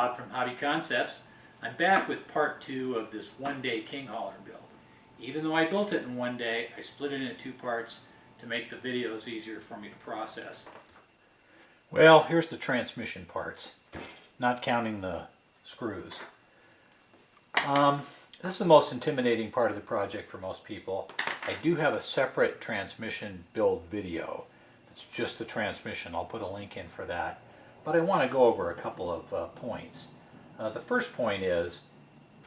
Bob from Hobby Concepts. I'm back with part 2 of this one-day King Hauler build. Even though I built it in one day, I split it into 2 parts to make the videos easier for me to process. Well, here's the transmission parts, not counting the screws. This is the most intimidating part of the project for most people. I do have a separate transmission build video. It's just the transmission. I'll put a link in for that. But I want to go over a couple of points. The first point is,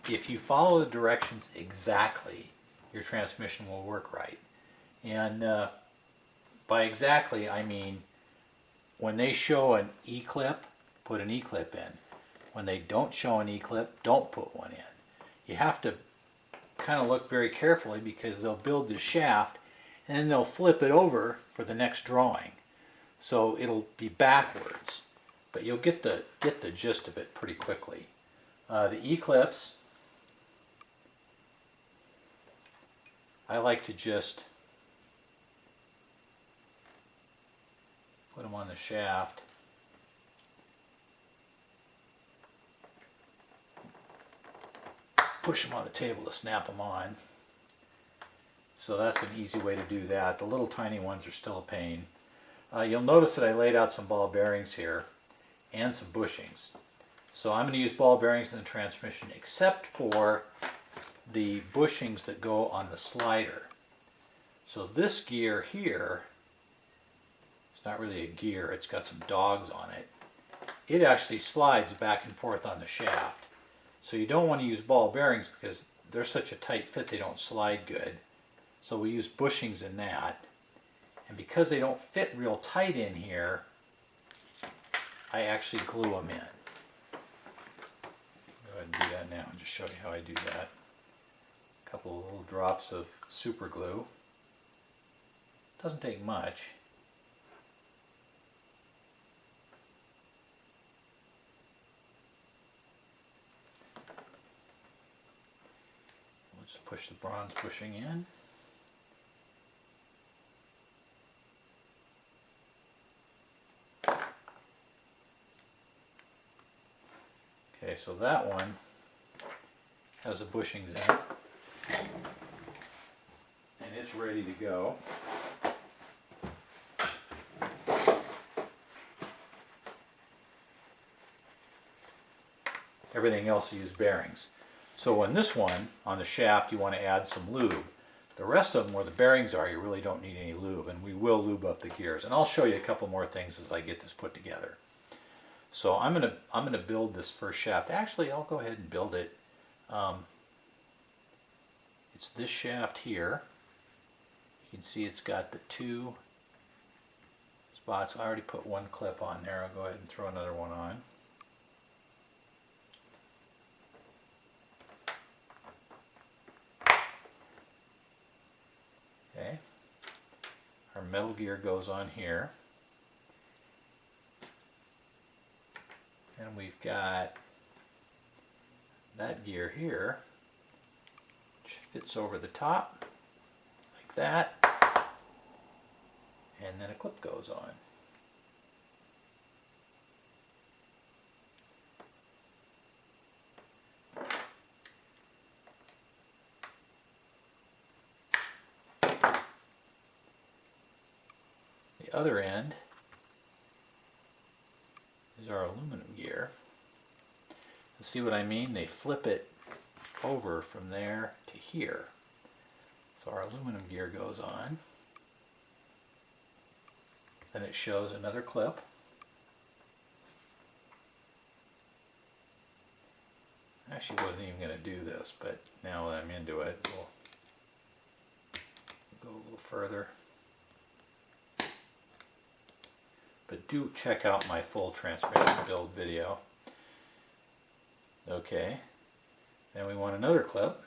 if you follow the directions exactly, your transmission will work right. And by exactly, I mean when they show an E-clip, put an E-clip in. When they don't show an E-clip, don't put one in. You have to kind of look very carefully because they'll build the shaft and then they'll flip it over for the next drawing. So it'll be backwards, but you'll get the gist of it pretty quickly. The E-clips, I like to just put them on the shaft. Push them on the table to snap them on. So that's an easy way to do that. The little tiny ones are still a pain. You'll notice that I laid out some ball bearings here and some bushings. So I'm going to use ball bearings in the transmission except for the bushings that go on the slider. So this gear here, it's not really a gear, it's got some dogs on it. It actually slides back and forth on the shaft. So you don't want to use ball bearings because they're such a tight fit they don't slide good. So we use bushings in that. And because they don't fit real tight in here, I actually glue them in. Go ahead and do that now and just show you how I do that. A couple of little drops of super glue. Doesn't take much. We'll just push the bronze bushing in. Okay, so that one has the bushings in it, and it's ready to go. Everything else you use bearings. So on this one, on the shaft, you want to add some lube. The rest of them, where the bearings are, you really don't need any lube, and we will lube up the gears. And I'll show you a couple more things as I get this put together. So I'm gonna build this first shaft. Actually, I'll go ahead and build it. It's this shaft here. You can see it's got the 2 spots. I already put one clip on there. I'll go ahead and throw another one on. Okay. Our metal gear goes on here. And we've got that gear here, which fits over the top like that, and then a clip goes on. The other end is our aluminum gear. You see what I mean? They flip it over from there to here. So our aluminum gear goes on. Then it shows another clip. I actually wasn't even going to do this, but now that I'm into it, we'll go a little further. But do check out my full transmission build video. Okay, then we want another clip.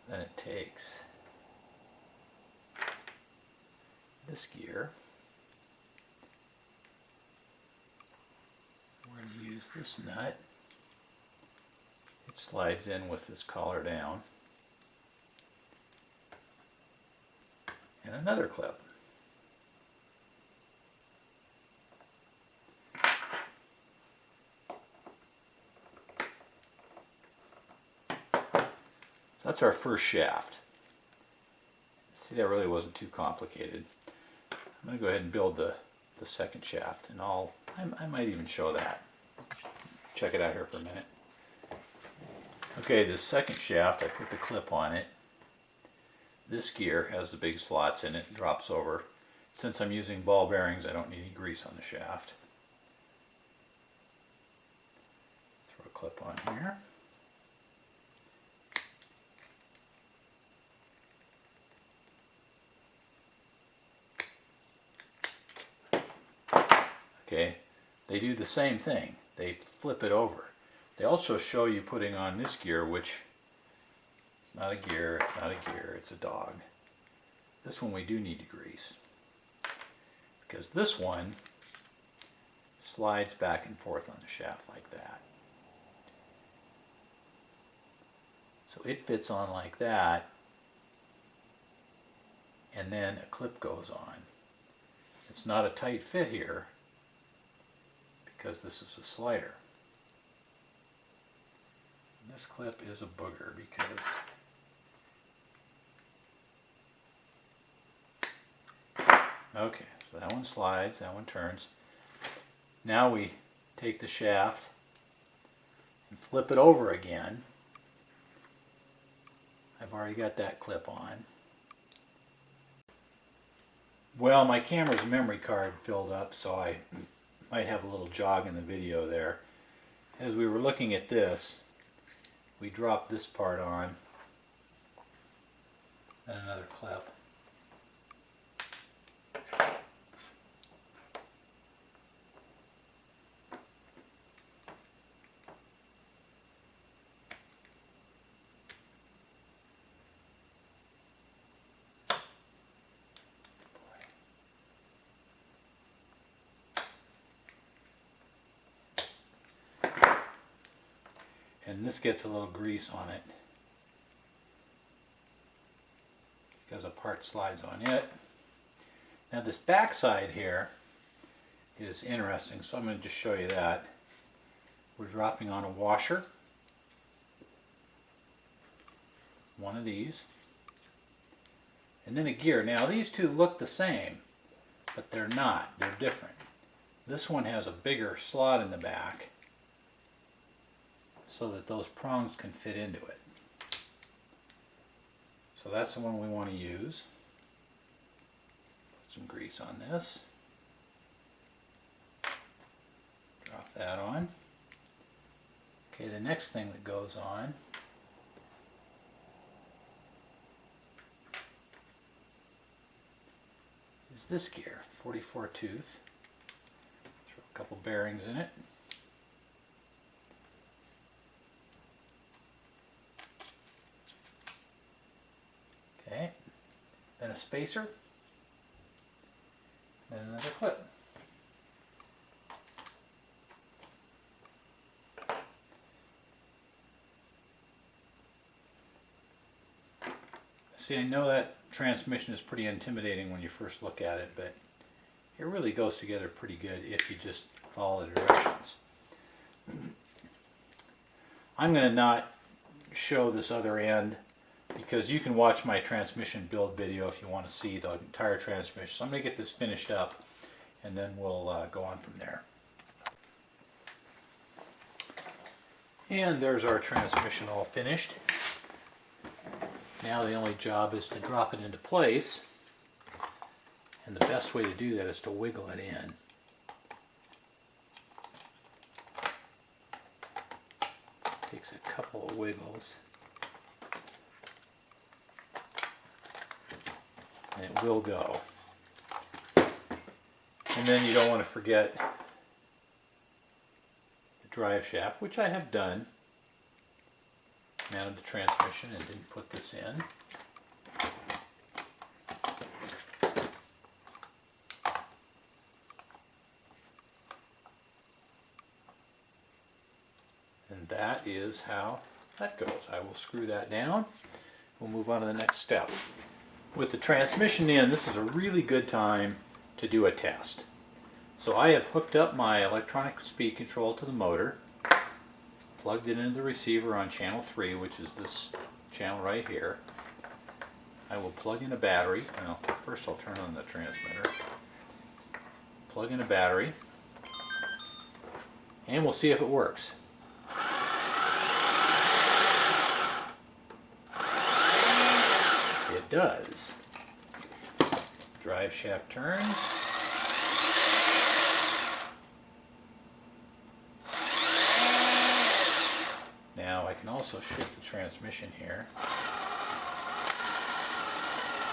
Then it takes this gear use this nut. It slides in with this collar down. And another clip. That's our first shaft. See, that really wasn't too complicated. I'm going to go ahead and build the second shaft, and I might even show that. Check it out here for a minute. Okay, the second shaft, I put the clip on it. This gear has the big slots in it, drops over. Since I'm using ball bearings, I don't need any grease on the shaft. Throw a clip on here. Okay, they do the same thing. They flip it over. They also show you putting on this gear, which it's not a gear, it's not a gear, it's a dog. This one we do need to grease, because this one slides back and forth on the shaft like that. So it fits on like that, and then a clip goes on. It's not a tight fit here, because this is a slider. And this clip is a booger because okay, so that one slides, that one turns. Now we take the shaft and flip it over again. I've already got that clip on. Well, my camera's memory card filled up, so I might have a little jog in the video there. As we were looking at this, we dropped this part on, and another clip. And this gets a little grease on it because a part slides on it. Now this back side here is interesting, so I'm going to just show you that. We're dropping on a washer, one of these, and then a gear. Now these two look the same, but they're not. They're different. This one has a bigger slot in the back, so that those prongs can fit into it. So that's the one we want to use. Put some grease on this. Drop that on. Okay, the next thing that goes on is this gear, 44 tooth. Throw a couple bearings in it. Okay, then a spacer, then another clip. See, I know that transmission is pretty intimidating when you first look at it, but it really goes together pretty good if you just follow the directions. I'm going to not show this other end, because you can watch my transmission build video if you want to see the entire transmission. So I'm going to get this finished up, and then we'll go on from there. And there's our transmission all finished. Now the only job is to drop it into place, and the best way to do that is to wiggle it in. Takes a couple of wiggles. And it will go. And then you don't want to forget the drive shaft, which I have done. Mounted the transmission and didn't put this in. is how that goes. I will screw that down. We'll move on to the next step. With the transmission in, this is a really good time to do a test. So I have hooked up my electronic speed control to the motor, plugged it into the receiver on channel 3, which is this channel right here. I will plug in a battery. Well, first I'll turn on the transmitter. Plug in a battery, and we'll see if it works. It does. Drive shaft turns. Now I can also shift the transmission here.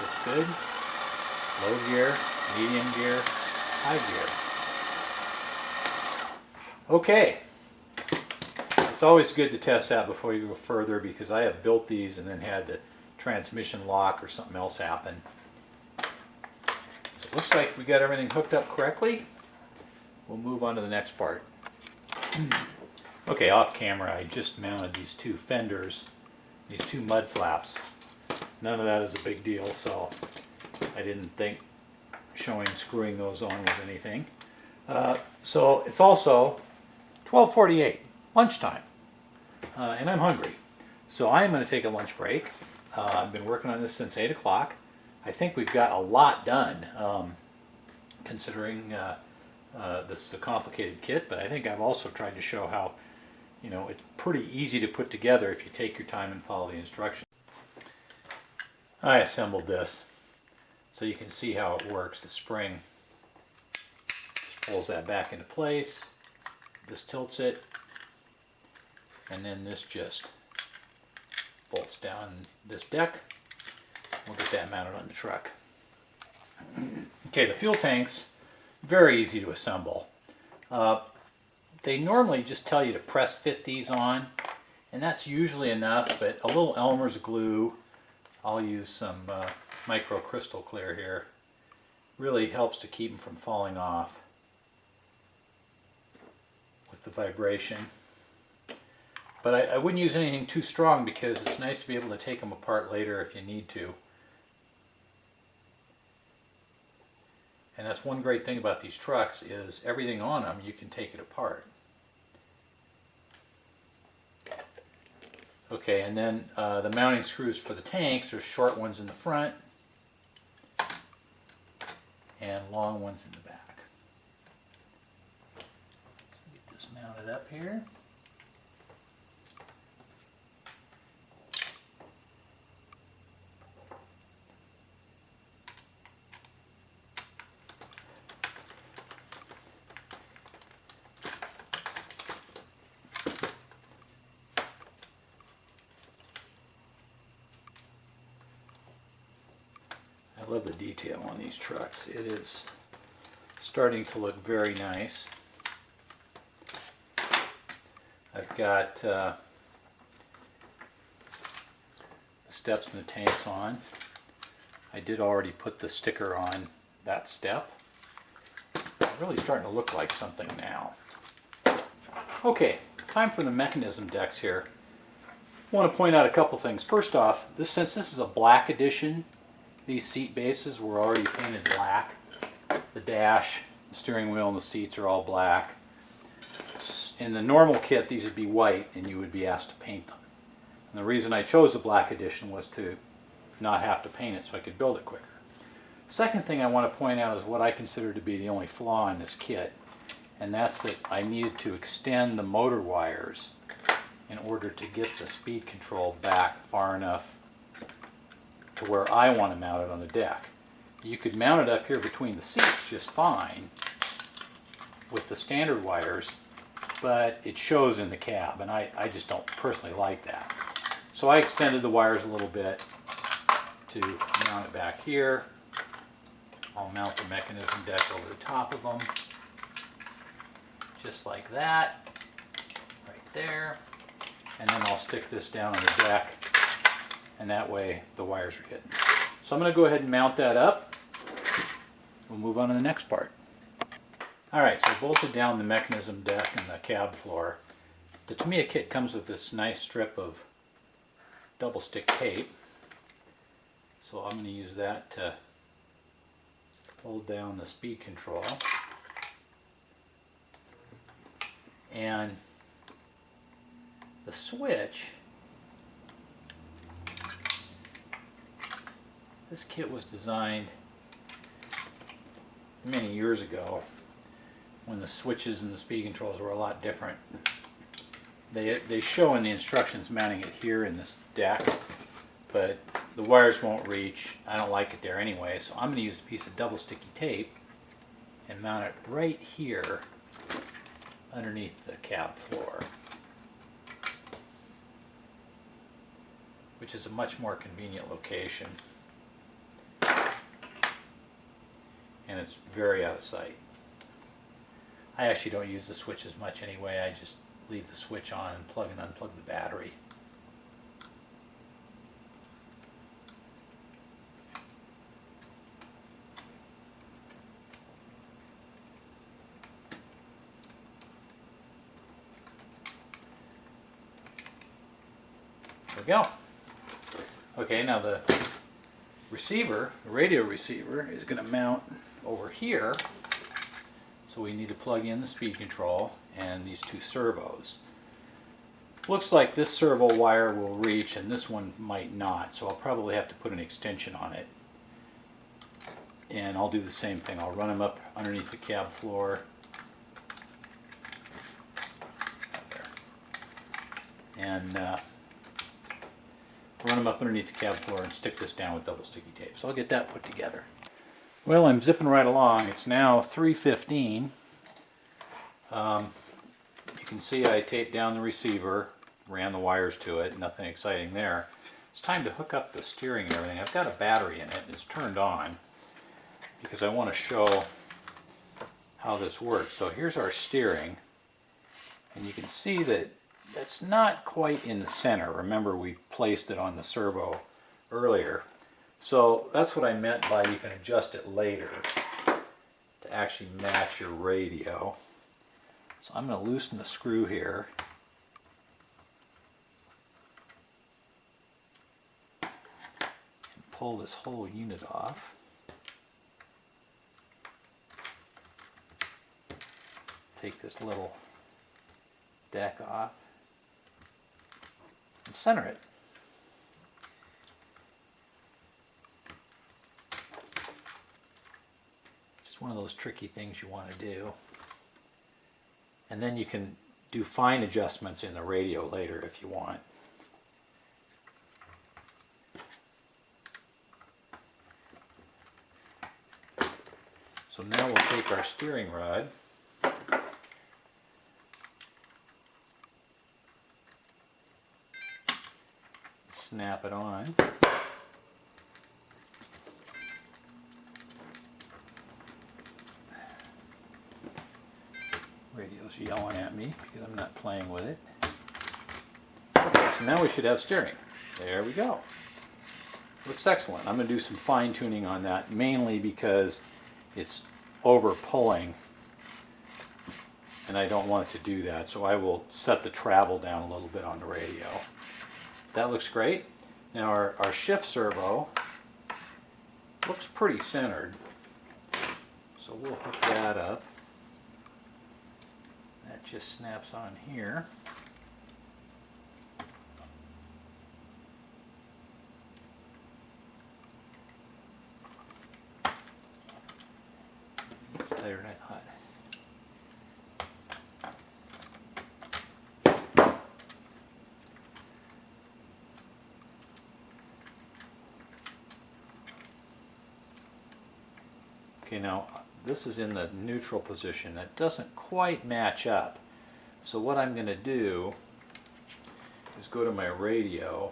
Looks good. Low gear, medium gear, high gear. Okay. It's always good to test that before you go further, because I have built these and then had the transmission lock or something else happen. So it looks like we got everything hooked up correctly. We'll move on to the next part. Okay, off camera I just mounted these two fenders, these two mud flaps. None of that is a big deal, so I didn't think screwing those on was anything. So it's also 12:48, lunchtime, and I'm hungry. So I'm going to take a lunch break. I've been working on this since 8 o'clock. I think we've got a lot done, considering this is a complicated kit, but I think I've also tried to show how, you know, it's pretty easy to put together if you take your time and follow the instructions. I assembled this so you can see how it works. The spring just pulls that back into place. This tilts it, and then this just bolts down this deck. We'll get that mounted on the truck. Okay, the fuel tanks, very easy to assemble. They normally just tell you to press fit these on, and that's usually enough, but a little Elmer's glue, I'll use some micro crystal clear here, really helps to keep them from falling off with the vibration. But I wouldn't use anything too strong, because it's nice to be able to take them apart later if you need to. And that's one great thing about these trucks, is everything on them you can take it apart. Okay, and then the mounting screws for the tanks, there's short ones in the front and long ones in the back. So get this mounted up here. I love the detail on these trucks. It is starting to look very nice. I've got the steps and the tanks on. I did already put the sticker on that step. It's really starting to look like something now. Okay, time for the mechanism decks here. I want to point out a couple things. First off, since this is a black edition, these seat bases were already painted black. The dash, the steering wheel, and the seats are all black. In the normal kit, these would be white, and you would be asked to paint them. And the reason I chose the black edition was to not have to paint it, so I could build it quicker. Second thing I want to point out is what I consider to be the only flaw in this kit, and that's that I needed to extend the motor wires in order to get the speed control back far enough to where I want to mount it on the deck. You could mount it up here between the seats just fine with the standard wires, but it shows in the cab, and I just don't personally like that. So I extended the wires a little bit to mount it back here. I'll mount the mechanism deck over the top of them, just like that, right there. And then I'll stick this down on the deck, and that way the wires are hidden. So I'm going to go ahead and mount that up. We'll move on to the next part. Alright, so I bolted down the mechanism deck and the cab floor. The Tamiya kit comes with this nice strip of double stick tape, so I'm going to use that to hold down the speed control. And the switch, this kit was designed many years ago when the switches and the speed controls were a lot different. They show in the instructions mounting it here in this deck, but the wires won't reach. I don't like it there anyway, so I'm going to use a piece of double sticky tape and mount it right here underneath the cab floor, which is a much more convenient location, and it's very out of sight. I actually don't use the switch as much anyway. I just leave the switch on and plug and unplug the battery. There we go. Okay, now the receiver, the radio receiver, is going to mount over here. So we need to plug in the speed control and these two servos. Looks like this servo wire will reach and this one might not, so I'll probably have to put an extension on it. And I'll do the same thing. I'll run them up underneath the cab floor. And run them up underneath the cab floor and stick this down with double sticky tape. So I'll get that put together. Well, I'm zipping right along. It's now 3:15. You can see I taped down the receiver, ran the wires to it, nothing exciting there. It's time to hook up the steering and everything. I've got a battery in it. It's turned on because I want to show how this works. So here's our steering, and you can see that that's not quite in the center. Remember, we placed it on the servo earlier. So that's what I meant by you can adjust it later to actually match your radio. So I'm going to loosen the screw here. And pull this whole unit off. Take this little deck off and center it. One of those tricky things you want to do. And then you can do fine adjustments in the radio later if you want. So now we'll take our steering rod, snap it on. Radio's yelling at me because I'm not playing with it. Okay, so now we should have steering. There we go. Looks excellent. I'm going to do some fine tuning on that, mainly because it's over pulling and I don't want it to do that, so I will set the travel down a little bit on the radio. That looks great. Now our shift servo looks pretty centered, so we'll hook that up. That just snaps on here. It's tighter than I thought. Okay, now this is in the neutral position. That doesn't quite match up. So what I'm going to do is go to my radio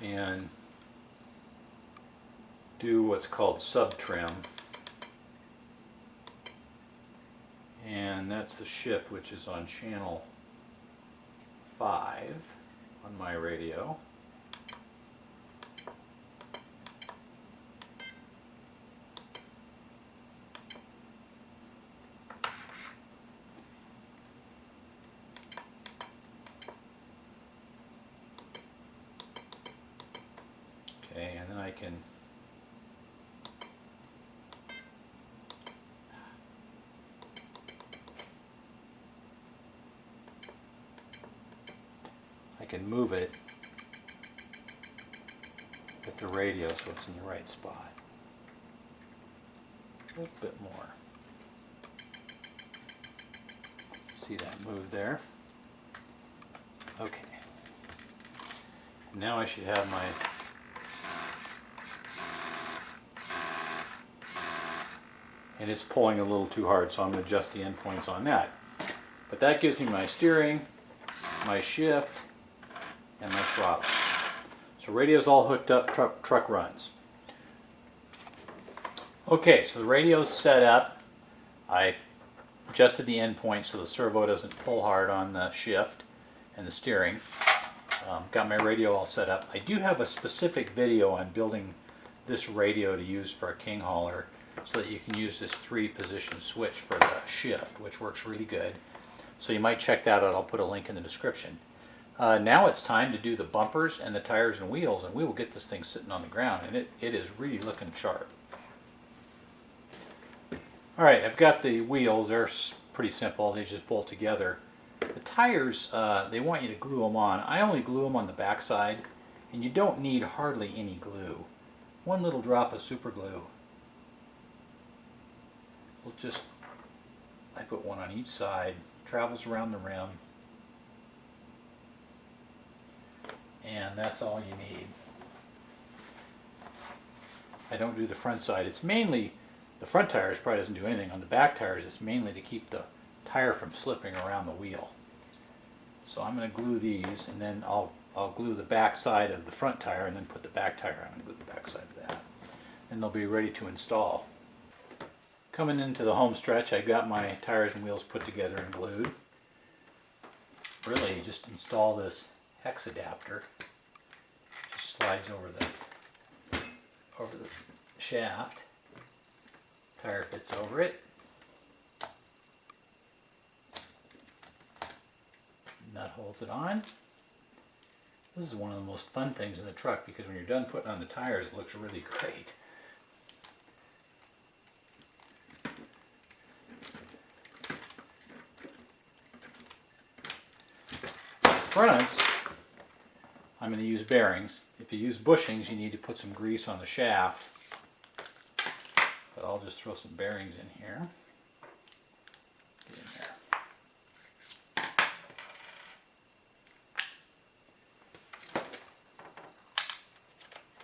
and do what's called sub-trim. And that's the shift, which is on channel 5 on my radio. I can move it with the radio so it's in the right spot. A little bit more. See that move there? Okay. Now I should have my and it's pulling a little too hard, so I'm going to adjust the endpoints on that. But that gives me my steering, my shift, and my throttle. So radio's all hooked up, truck runs. Okay, so the radio's set up. I adjusted the endpoint so the servo doesn't pull hard on the shift and the steering. Got my radio all set up. I do have a specific video on building this radio to use for a King Hauler so that you can use this 3-position switch for the shift, which works really good. So you might check that out. I'll put a link in the description. Now it's time to do the bumpers and the tires and wheels, and we will get this thing sitting on the ground, and it is really looking sharp. Alright, I've got the wheels. They're pretty simple. They just bolt together. The tires, they want you to glue them on. I only glue them on the back side, and you don't need hardly any glue. One little drop of super glue. I put one on each side, travels around the rim, and that's all you need. I don't do the front side. It's mainly, the front tires probably doesn't do anything. On the back tires, it's mainly to keep the tire from slipping around the wheel. So I'm going to glue these, and then I'll glue the back side of the front tire, and then put the back tire on and glue the back side of that. And they'll be ready to install. Coming into the home stretch, I've got my tires and wheels put together and glued. Really, you just install this hex adapter. Just slides over the shaft. Tire fits over it. Nut holds it on. This is one of the most fun things in the truck because when you're done putting on the tires, it looks really great. Fronts, I'm going to use bearings. If you use bushings, you need to put some grease on the shaft. But I'll just throw some bearings in here. Get in there.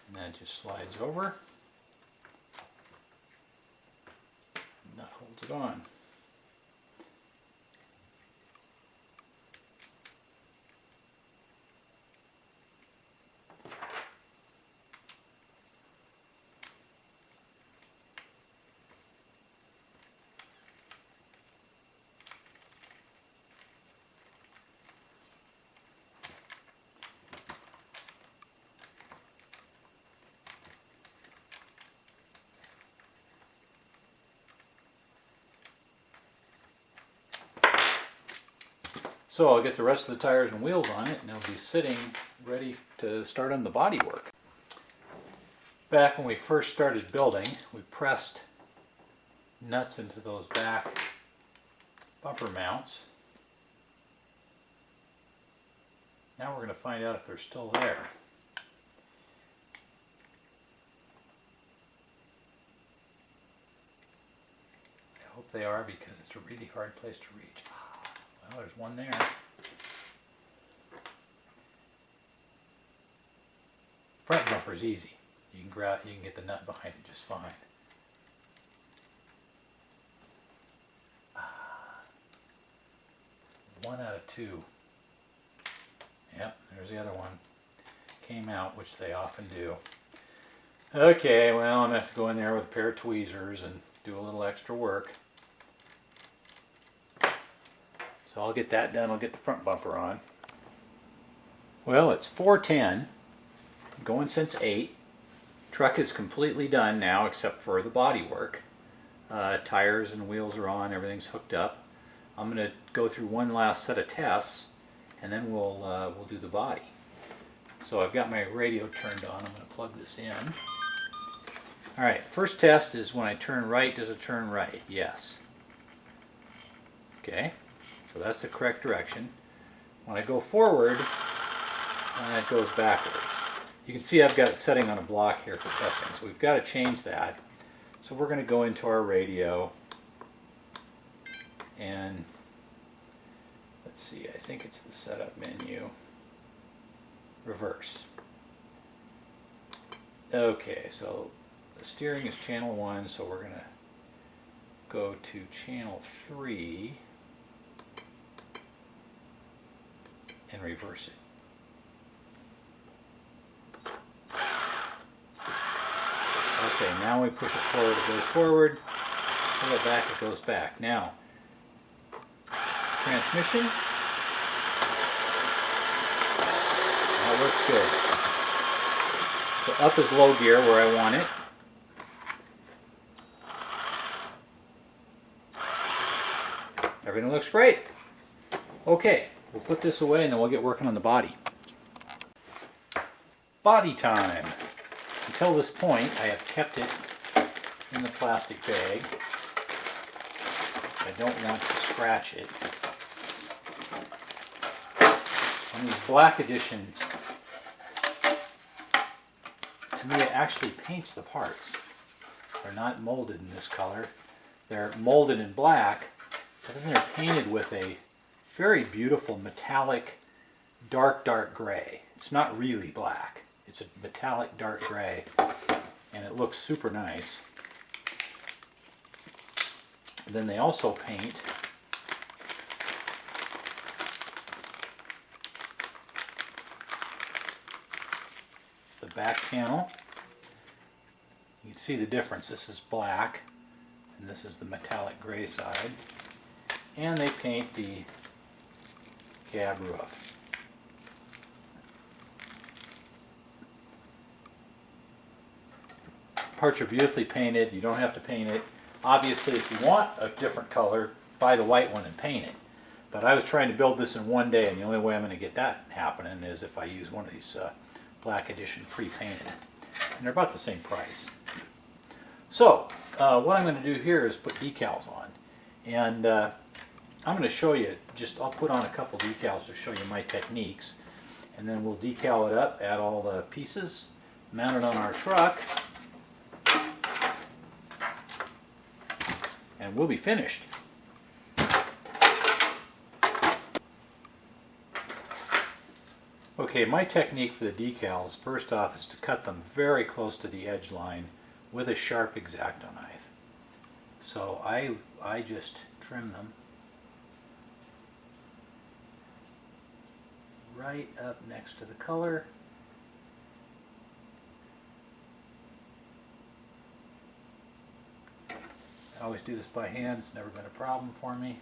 And that just slides over. And that holds it on. So I'll get the rest of the tires and wheels on it, and they'll be sitting ready to start on the body work. Back when we first started building, we pressed nuts into those back bumper mounts. Now we're going to find out if they're still there. I hope they are because it's a really hard place to reach. Well, there's one there. Front bumper's easy. You can get the nut behind it just fine. One out of two. Yep, there's the other one. Came out, which they often do. Okay, well, I'm going to have to go in there with a pair of tweezers and do a little extra work. So I'll get that done. I'll get the front bumper on. Well, it's 4:10. Going since 8. Truck is completely done now except for the body work. Tires and wheels are on. Everything's hooked up. I'm going to go through one last set of tests, and then we'll do the body. So I've got my radio turned on. I'm going to plug this in. Alright, first test is when I turn right, does it turn right? Yes. Okay, so that's the correct direction. When I go forward, it goes backwards. You can see I've got it setting on a block here for testing, so we've got to change that. So we're going to go into our radio and let's see, I think it's the setup menu. Reverse. Okay, so the steering is channel 1, so we're going to go to channel 3 and reverse it. Okay, now we push it forward, it goes forward. Pull it back, it goes back. Now, transmission. That works good. So up is low gear where I want it. Everything looks great. Okay, we'll put this away and then we'll get working on the body. Body time. Until this point, I have kept it in the plastic bag. I don't want to scratch it. On these black editions, Tamiya actually paints the parts. They're not molded in this color. They're molded in black, but then they're painted with a very beautiful metallic dark gray. It's not really black. It's a metallic dark gray, and it looks super nice. And then they also paint the back panel. You can see the difference. This is black, and this is the metallic gray side. And they paint the cab roof. Parts are beautifully painted. You don't have to paint it. Obviously, if you want a different color, buy the white one and paint it. But I was trying to build this in one day, and the only way I'm going to get that happening is if I use one of these black edition pre-painted. And they're about the same price. So, what I'm going to do here is put decals on. And I'm going to show you, I'll put on a couple decals to show you my techniques. And then we'll decal it up, add all the pieces, mount it on our truck, and we'll be finished. Okay, my technique for the decals, first off, is to cut them very close to the edge line with a sharp X-Acto knife. So I just trim them right up next to the color. I always do this by hand. It's never been a problem for me.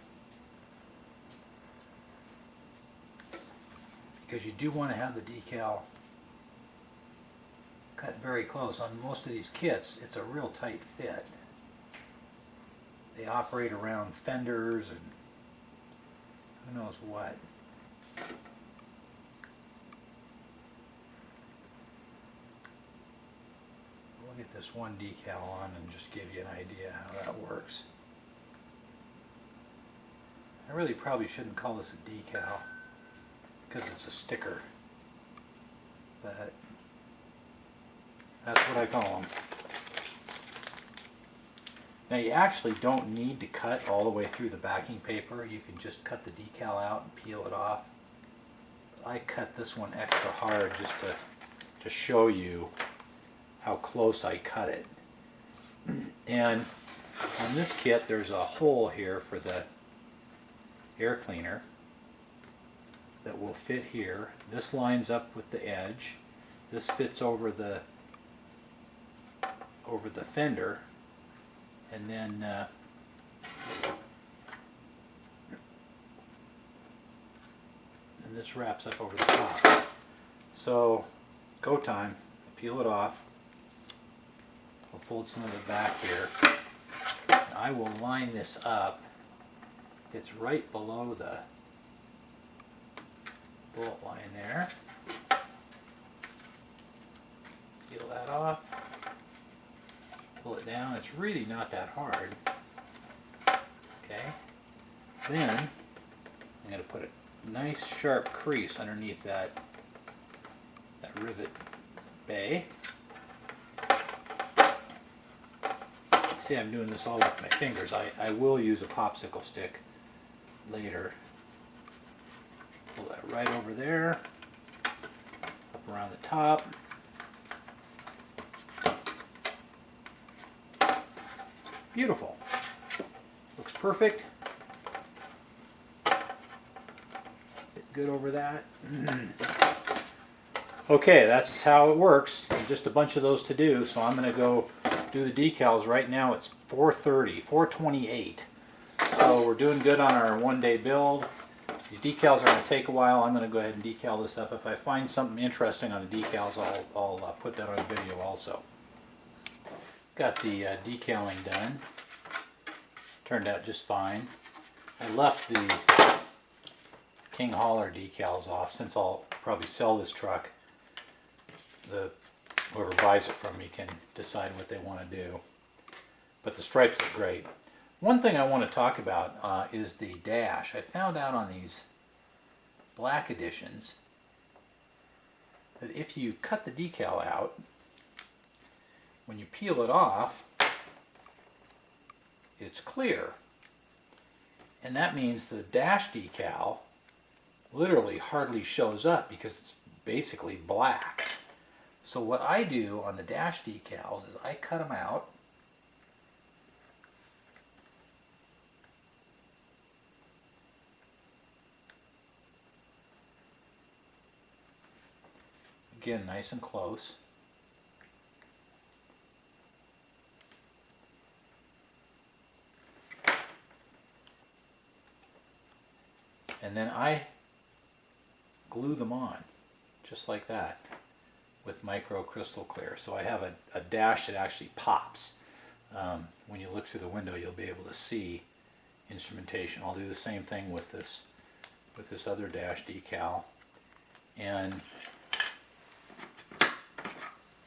Because you do want to have the decal cut very close. On most of these kits, it's a real tight fit. They operate around fenders and who knows what. We'll get this one decal on and just give you an idea how that works. I really probably shouldn't call this a decal because it's a sticker, but that's what I call them. Now you actually don't need to cut all the way through the backing paper. You can just cut the decal out and peel it off. I cut this one extra hard just to show you how close I cut it. And on this kit there's a hole here for the air cleaner that will fit here. This lines up with the edge. This fits over the fender, and then and this wraps up over the top. So go time, peel it off. I'll fold some of it back here. I will line this up. It's right below the bullet line there. Peel that off. Pull it down. It's really not that hard. Okay. Then I'm going to put a nice sharp crease underneath that rivet bay. See, I'm doing this all with my fingers. I will use a popsicle stick later. Pull that right over there, up around the top. Beautiful. Looks perfect. Bit good over that. Okay, that's how it works. Just a bunch of those to do, so I'm going to go do the decals. Right now it's 4:30, 4:28. So we're doing good on our one-day build. These decals are going to take a while. I'm going to go ahead and decal this up. If I find something interesting on the decals, I'll put that on video also. Got the decaling done. Turned out just fine. I left the King Hauler decals off since I'll probably sell this truck. Whoever buys it from me can decide what they want to do. But the stripes are great. One thing I want to talk about is the dash. I found out on these black editions that if you cut the decal out, when you peel it off, it's clear. And that means the dash decal literally hardly shows up because it's basically black. So what I do on the dash decals is I cut them out. Again, nice and close. And then I glue them on, just like that, with micro crystal clear. So I have a dash that actually pops. When you look through the window, you'll be able to see instrumentation. I'll do the same thing with this other dash decal. And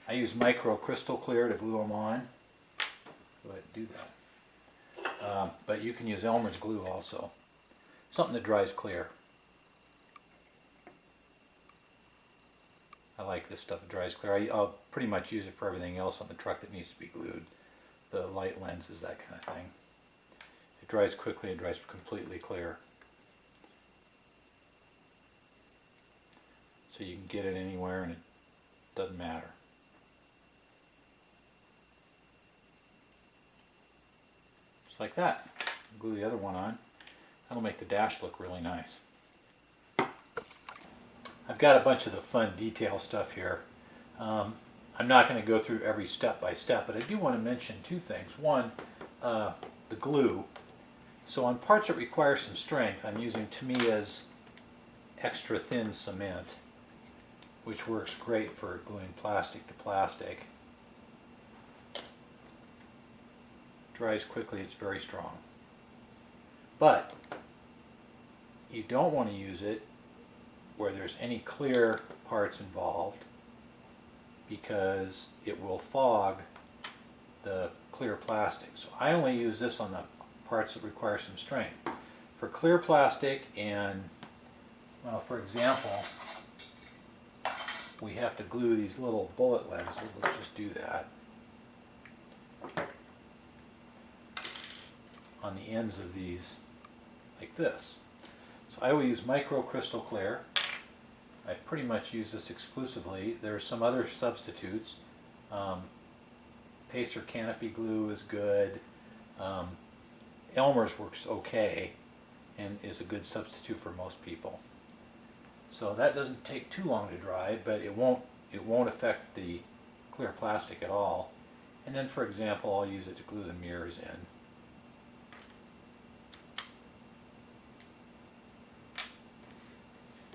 I use micro crystal clear to glue them on. Go ahead and do that. But you can use Elmer's glue also. Something that dries clear. I like this stuff that dries clear. I'll pretty much use it for everything else on the truck that needs to be glued. The light lenses, that kind of thing. It dries quickly, it dries completely clear. So you can get it anywhere and it doesn't matter. Just like that. Glue the other one on. That'll make the dash look really nice. I've got a bunch of the fun detail stuff here. I'm not going to go through every step by step, but I do want to mention two things. One, the glue. So on parts that require some strength, I'm using Tamiya's extra thin cement, which works great for gluing plastic to plastic. Dries quickly, it's very strong. But you don't want to use it where there's any clear parts involved, because it will fog the clear plastic. So I only use this on the parts that require some strength. For clear plastic and, well, for example, we have to glue these little bullet lenses. Let's just do that. On the ends of these, like this. So I will use micro crystal clear. I pretty much use this exclusively. There are some other substitutes. Pacer canopy glue is good. Elmer's works okay and is a good substitute for most people. So that doesn't take too long to dry, but it won't affect the clear plastic at all. And then, for example, I'll use it to glue the mirrors in.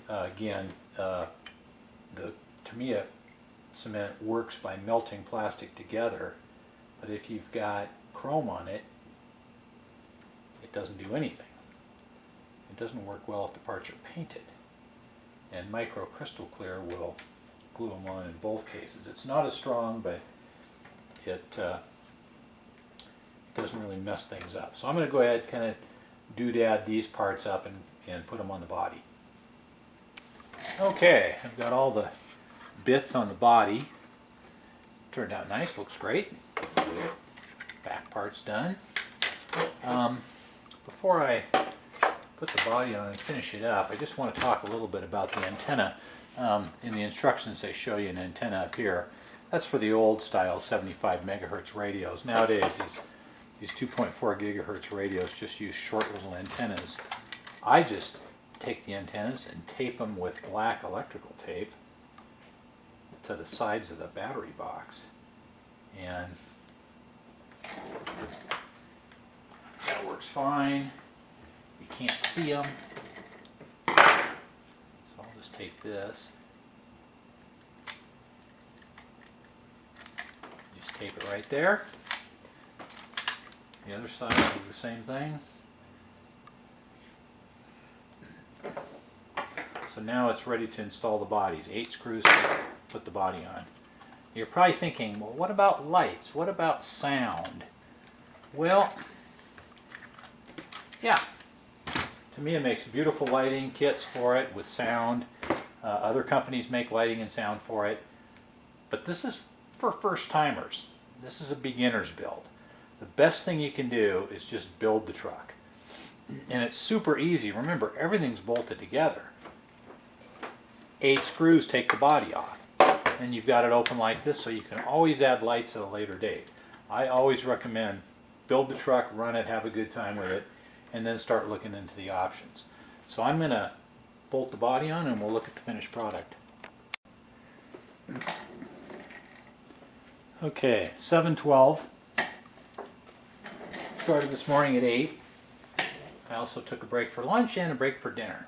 Again, the Tamiya cement works by melting plastic together, but if you've got chrome on it, it doesn't do anything. It doesn't work well if the parts are painted. And micro crystal clear will glue them on in both cases. It's not as strong, but it doesn't really mess things up. So I'm going to go ahead, kind of doodad these parts up and put them on the body. Okay, I've got all the bits on the body. Turned out nice, looks great. Back part's done. Before I put the body on and finish it up, I just want to talk a little bit about the antenna. In the instructions they show you an antenna up here. That's for the old style 75 megahertz radios. Nowadays these 2.4 gigahertz radios just use short little antennas. I just take the antennas and tape them with black electrical tape to the sides of the battery box, and that works fine. You can't see them, so I'll just take this, just tape it right there. The other side will do the same thing. So now it's ready to install the bodies. 8 screws to put the body on. You're probably thinking, well, what about lights? What about sound? Well, yeah. Tamiya makes beautiful lighting kits for it with sound. Other companies make lighting and sound for it. But this is for first timers. This is a beginner's build. The best thing you can do is just build the truck. And it's super easy. Remember, everything's bolted together. 8 screws take the body off. And you've got it open like this, so you can always add lights at a later date. I always recommend build the truck, run it, have a good time with it, and then start looking into the options. So I'm going to bolt the body on and we'll look at the finished product. Okay, 7:12. Started this morning at 8. I also took a break for lunch and a break for dinner.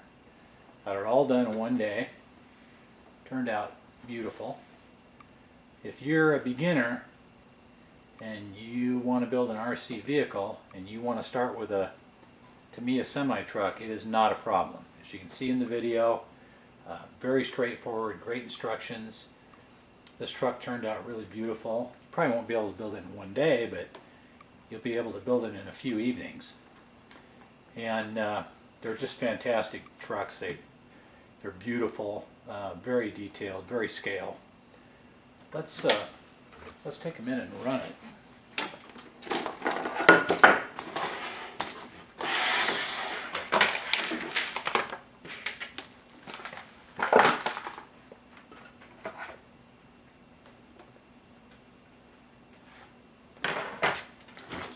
Got it all done in one day. Turned out beautiful. If you're a beginner and you want to build an RC vehicle and you want to start with a Tamiya semi-truck, it is not a problem. As you can see in the video, very straightforward, great instructions. This truck turned out really beautiful. You probably won't be able to build it in one day, but you'll be able to build it in a few evenings. And they're just fantastic trucks. They're beautiful, very detailed, very scale. Let's take a minute and run it.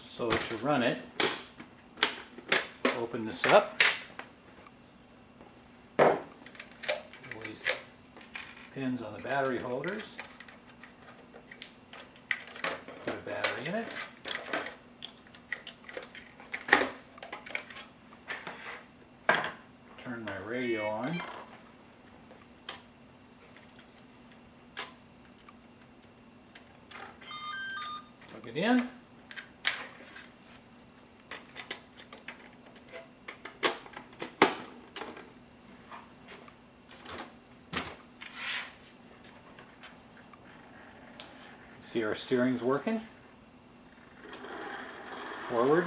So to run it, open this up. These pins on the battery holders. Put a battery in it. Turn my radio on. Plug it in. See our steering's working. Forward.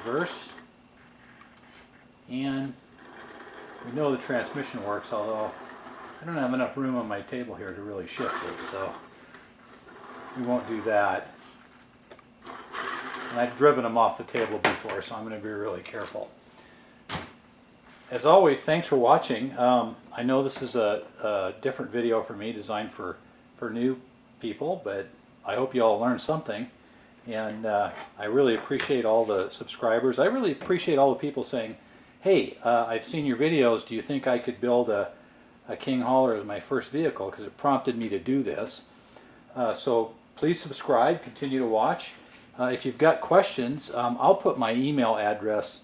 Reverse. And we know the transmission works, although I don't have enough room on my table here to really shift it, so we won't do that. And I've driven them off the table before, so I'm going to be really careful. As always, thanks for watching. I know this is a different video for me, designed for new people, but I hope you all learned something. And I really appreciate all the subscribers. I really appreciate all the people saying, hey, I've seen your videos. Do you think I could build a King Hauler as my first vehicle? Because it prompted me to do this. So please subscribe, continue to watch. If you've got questions, I'll put my email address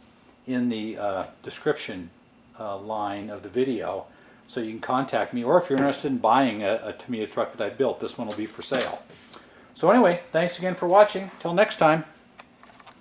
in the description line of the video, so you can contact me, or if you're interested in buying a Tamiya truck that I built, this one will be for sale. So anyway, thanks again for watching. Till next time.